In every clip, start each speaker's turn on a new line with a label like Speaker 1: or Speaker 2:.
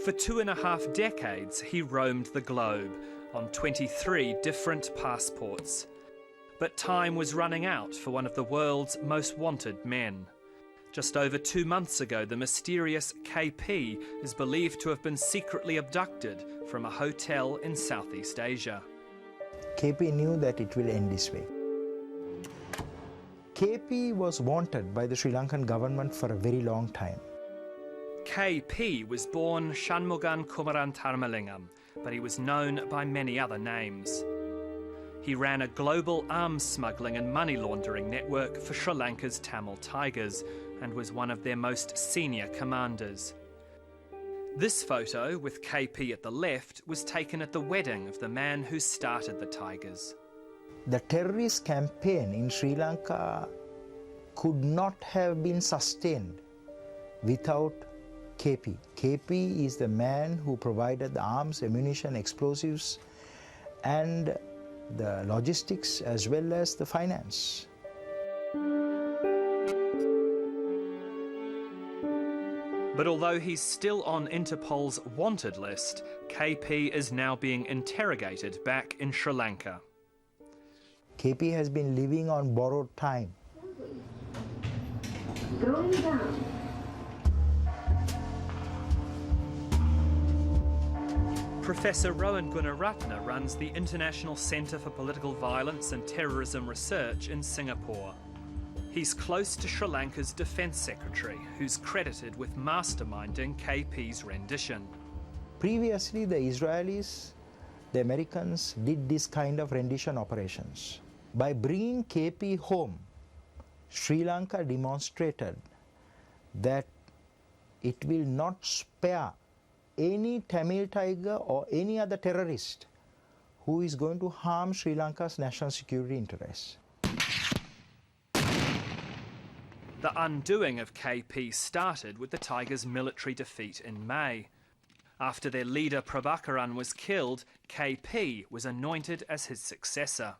Speaker 1: For 2.5 decades, he roamed the globe on 23 different passports. But time was running out for one of the world's most wanted men. Just over 2 months ago, the mysterious KP is believed to have been secretly abducted from a hotel in Southeast Asia.
Speaker 2: KP knew that it will end this way. KP was wanted by the Sri Lankan government for a very long time.
Speaker 1: KP was born Shanmugan Kumaran Tharmalingam, but he was known by many other names. He ran a global arms smuggling and money laundering network for Sri Lanka's Tamil Tigers and was one of their most senior commanders. This photo, with KP at the left, was taken at the wedding of the man who started the Tigers.
Speaker 2: The terrorist campaign in Sri Lanka could not have been sustained without KP. KP is the man who provided the arms, ammunition, explosives, and the logistics as well as the finance.
Speaker 1: But although he's still on Interpol's wanted list, KP is now being interrogated back in Sri Lanka.
Speaker 2: KP has been living on borrowed time.
Speaker 3: Going down.
Speaker 1: Professor Rowan Gunaratne runs the International Centre for Political Violence and Terrorism Research in Singapore. He's close to Sri Lanka's Defence Secretary, who's credited with masterminding KP's rendition.
Speaker 2: Previously, the Israelis, the Americans did this kind of rendition operations. By bringing KP home, Sri Lanka demonstrated that it will not spare any Tamil Tiger or any other terrorist who is going to harm Sri Lanka's national security interests.
Speaker 1: The undoing of KP started with the Tigers' military defeat in May. After their leader Prabhakaran was killed, KP was anointed as his successor.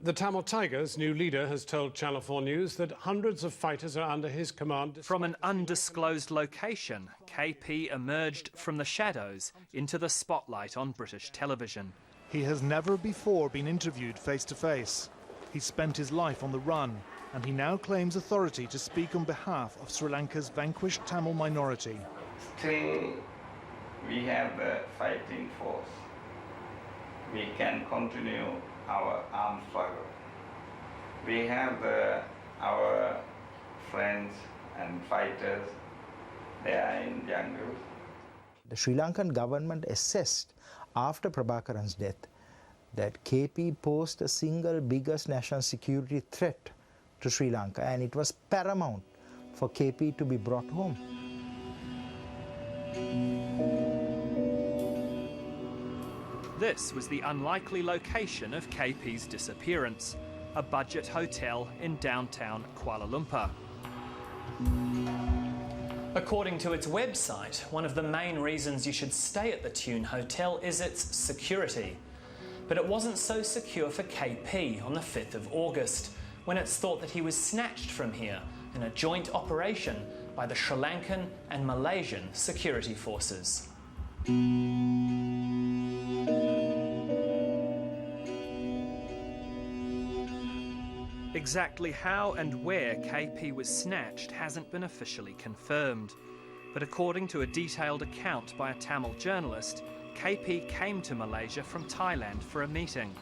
Speaker 4: The Tamil Tigers' new leader has told Channel 4 News that hundreds of fighters are under his command.
Speaker 1: From an undisclosed location, KP emerged from the shadows into the spotlight on British television.
Speaker 5: He has never before been interviewed face to face. He spent his life on the run, and he now claims authority to speak on behalf of Sri Lanka's vanquished Tamil minority.
Speaker 6: Still, we have the fighting force. We can continue our armed struggle. We have our friends and fighters. They are in jungle.
Speaker 2: The Sri Lankan government assessed after Prabhakaran's death that KP posed the single biggest national security threat to Sri Lanka, and it was paramount for KP to be brought home.
Speaker 1: This was the unlikely location of KP's disappearance, a budget hotel in downtown Kuala Lumpur. According to its website, one of the main reasons you should stay at the Tune Hotel is its security. But it wasn't so secure for KP on the 5th of August, when it's thought that he was snatched from here in a joint operation by the Sri Lankan and Malaysian security forces. Exactly how and where KP was snatched hasn't been officially confirmed. But according to a detailed account by a Tamil journalist, KP came to Malaysia from Thailand for a meeting.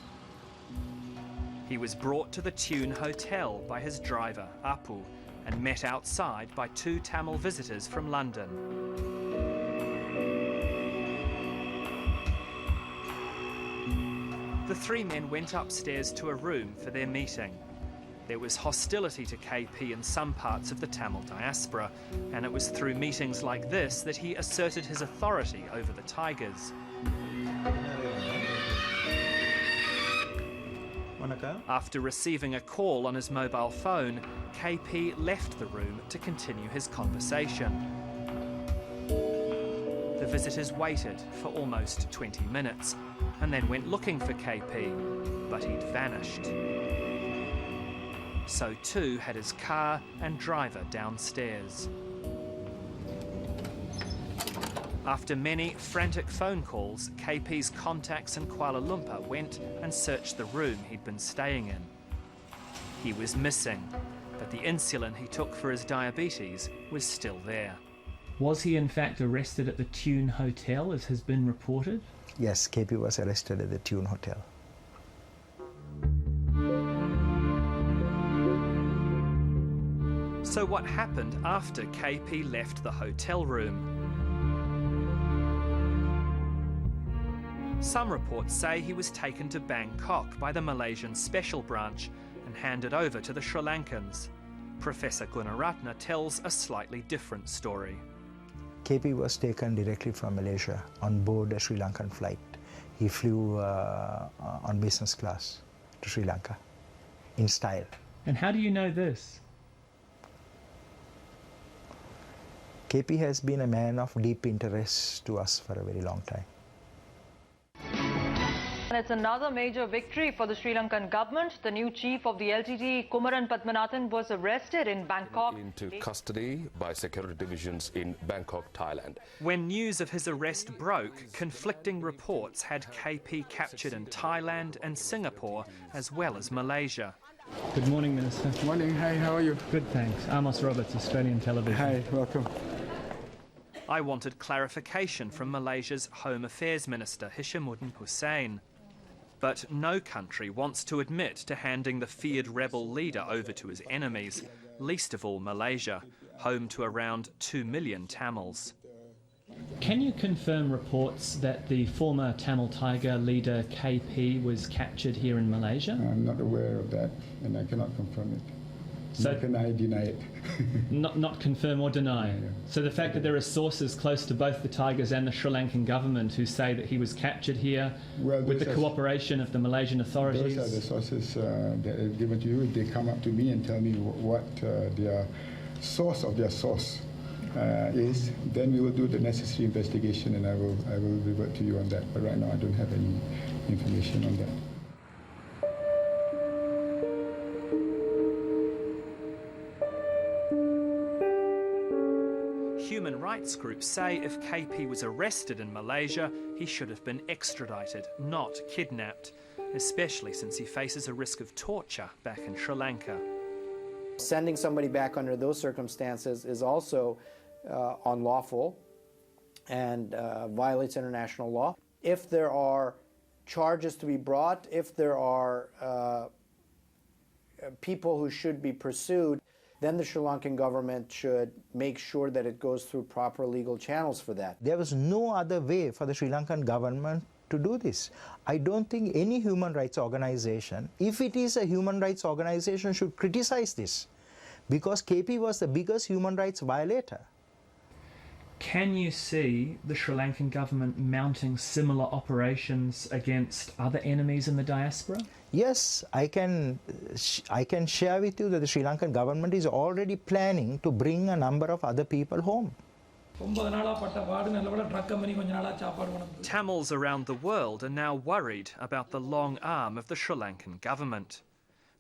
Speaker 1: He was brought to the Tune Hotel by his driver, Apu, and met outside by 2 Tamil visitors from London. The 3 men went upstairs to a room for their meeting. There was hostility to KP in some parts of the Tamil diaspora, and it was through meetings like this that he asserted his authority over the Tigers. After receiving a call on his mobile phone, KP left the room to continue his conversation. The visitors waited for almost 20 minutes and then went looking for KP, but he'd vanished. So too had his car and driver downstairs. After many frantic phone calls, KP's contacts in Kuala Lumpur went and searched the room he'd been staying in. He was missing, but the insulin he took for his diabetes was still there. Was he in fact arrested at the Tune Hotel, as has been reported?
Speaker 2: Yes, KP was arrested at the Tune Hotel.
Speaker 1: So what happened after KP left the hotel room? Some reports say he was taken to Bangkok by the Malaysian Special Branch and handed over to the Sri Lankans. Professor Gunaratna tells a slightly different story.
Speaker 2: KP was taken directly from Malaysia on board a Sri Lankan flight. He flew on business class to Sri Lanka in style.
Speaker 1: And how do you know this?
Speaker 2: KP has been a man of deep interest to us for a very long time.
Speaker 3: And it's another major victory for the Sri Lankan government. The new chief of the LTTE, Kumaran Padmanathan, was arrested in Bangkok.
Speaker 7: Into custody by security divisions in Bangkok, Thailand.
Speaker 1: When news of his arrest broke, conflicting reports had KP captured in Thailand and Singapore, as well as Malaysia.
Speaker 8: Good morning, Minister.
Speaker 9: Morning. Hi, how are you?
Speaker 8: Good, thanks. Amos Roberts, Australian Television.
Speaker 9: Hi, welcome.
Speaker 1: I wanted clarification from Malaysia's Home Affairs Minister, Hishamuddin Hussein. But no country wants to admit to handing the feared rebel leader over to his enemies, least of all Malaysia, home to around 2 million Tamils.
Speaker 8: Can you confirm reports that the former Tamil Tiger leader KP was captured here in Malaysia?
Speaker 9: I'm not aware of that, and I cannot confirm it.
Speaker 8: So
Speaker 9: Nor can I deny it.
Speaker 8: not confirm or deny.
Speaker 9: Yeah.
Speaker 8: So the fact that there are sources close to both the Tigers and the Sri Lankan government who say that he was captured here with the cooperation of the Malaysian authorities.
Speaker 9: Those are the sources that are given to you. If they come up to me and tell me what their source of their source is, then we will do the necessary investigation, and I will revert to you on that. But right now, I don't have any information on that.
Speaker 1: Human rights groups say if KP was arrested in Malaysia, he should have been extradited, not kidnapped, especially since he faces a risk of torture back in Sri Lanka.
Speaker 10: Sending somebody back under those circumstances is also unlawful and violates international law. If there are charges to be brought, if there are people who should be pursued, then the Sri Lankan government should make sure that it goes through proper legal channels for that.
Speaker 2: There was no other way for the Sri Lankan government to do this. I don't think any human rights organization, if it is a human rights organization, should criticize this, because KP was the biggest human rights violator.
Speaker 8: Can you see the Sri Lankan government mounting similar operations against other enemies in the diaspora?
Speaker 2: Yes, I can share with you that the Sri Lankan government is already planning to bring a number of other people home.
Speaker 1: Tamils around the world are now worried about the long arm of the Sri Lankan government.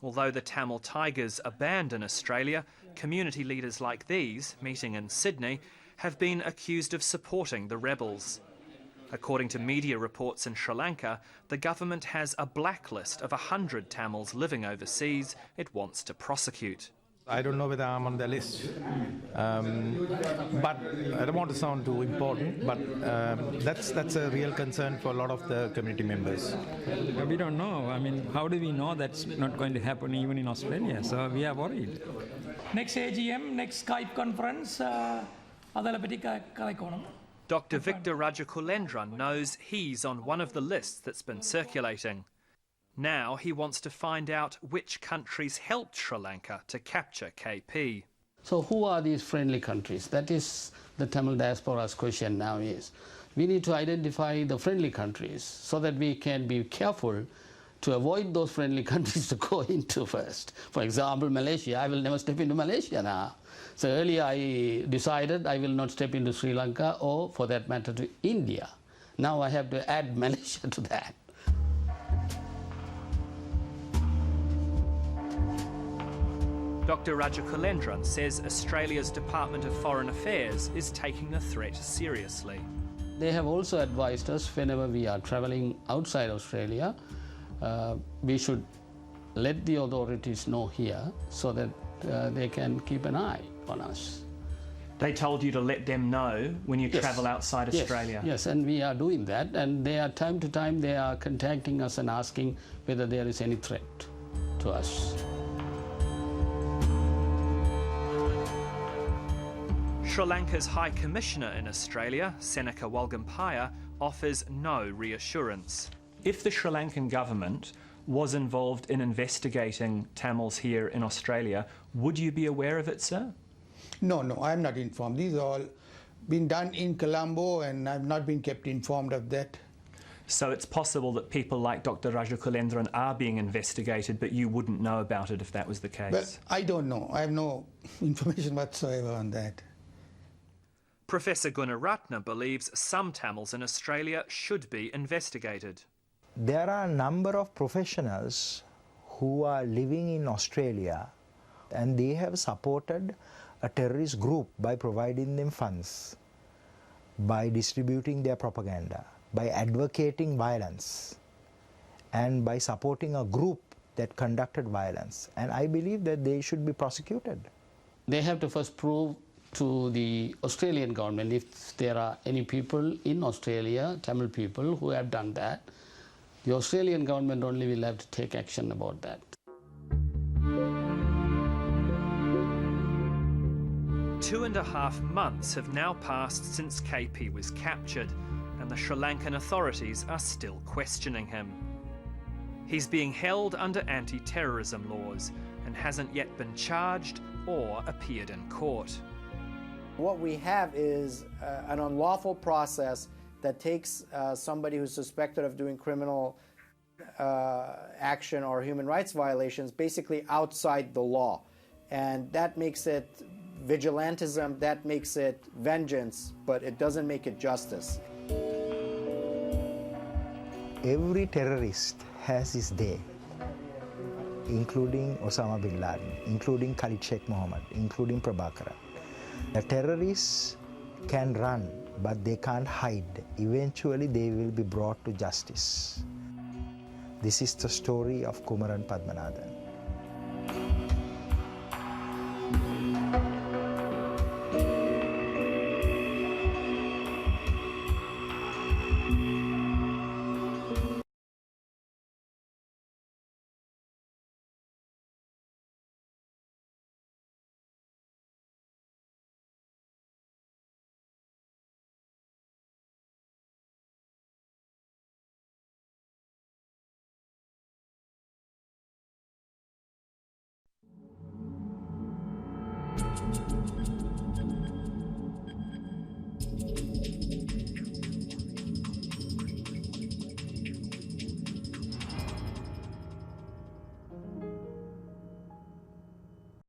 Speaker 1: Although the Tamil Tigers are banned in Australia, community leaders like these, meeting in Sydney, have been accused of supporting the rebels. According to media reports in Sri Lanka, the government has a blacklist of 100 Tamils living overseas it wants to prosecute.
Speaker 11: I don't know whether I'm on the list, but I don't want to sound too important, but that's a real concern for a lot of the community members.
Speaker 12: We don't know. I mean, how do we know that's not going to happen even in Australia? So we are worried.
Speaker 13: Next AGM, next Skype conference,
Speaker 1: Dr. Victor Rajakulendran knows he's on one of the lists that's been circulating. Now he wants to find out which countries helped Sri Lanka to capture KP.
Speaker 14: So who are these friendly countries? That is the Tamil diaspora's question now is. We need to identify the friendly countries so that we can be careful to avoid those friendly countries to go into first. For example, Malaysia, I will never step into Malaysia now. So earlier I decided I will not step into Sri Lanka or, for that matter, to India. Now I have to add Malaysia to that.
Speaker 1: Dr. Rajakulendran says Australia's Department of Foreign Affairs is taking the threat seriously.
Speaker 14: They have also advised us whenever we are traveling outside Australia, we should let the authorities know here so that they can keep an eye on us.
Speaker 8: They told you to let them know when you travel outside Australia?
Speaker 14: Yes, and we are doing that, and they are time to time they are contacting us and asking whether there is any threat to us.
Speaker 1: Sri Lanka's High Commissioner in Australia, Seneca Walgampaya, offers no reassurance.
Speaker 8: If the Sri Lankan government was involved in investigating Tamils here in Australia, would you be aware of it, sir?
Speaker 15: No, I'm not informed. These are all been done in Colombo, and I've not been kept informed of that.
Speaker 8: So it's possible that people like Dr. Rajakulendran are being investigated, but you wouldn't know about it if that was the case?
Speaker 15: Well, I don't know. I have no information whatsoever on that.
Speaker 1: Professor Gunaratne believes some Tamils in Australia should be investigated.
Speaker 2: There are a number of professionals who are living in Australia, and they have supported a terrorist group by providing them funds, by distributing their propaganda, by advocating violence, and by supporting a group that conducted violence. And I believe that they should be prosecuted.
Speaker 14: They have to first prove to the Australian government if there are any people in Australia, Tamil people, who have done that. The Australian government only will have to take action about that.
Speaker 1: 2.5 months have now passed since KP was captured, and the Sri Lankan authorities are still questioning him. He's being held under anti-terrorism laws and hasn't yet been charged or appeared in court.
Speaker 10: What we have is an unlawful process that takes somebody who's suspected of doing criminal action or human rights violations basically outside the law. And that makes it vigilantism, that makes it vengeance, but it doesn't make it justice.
Speaker 2: Every terrorist has his day, including Osama bin Laden, including Khalid Sheikh Mohammed, including Prabhakaran. The terrorists can run, but they can't hide. Eventually they will be brought to justice. This is the story of Kumaran Padmanathan.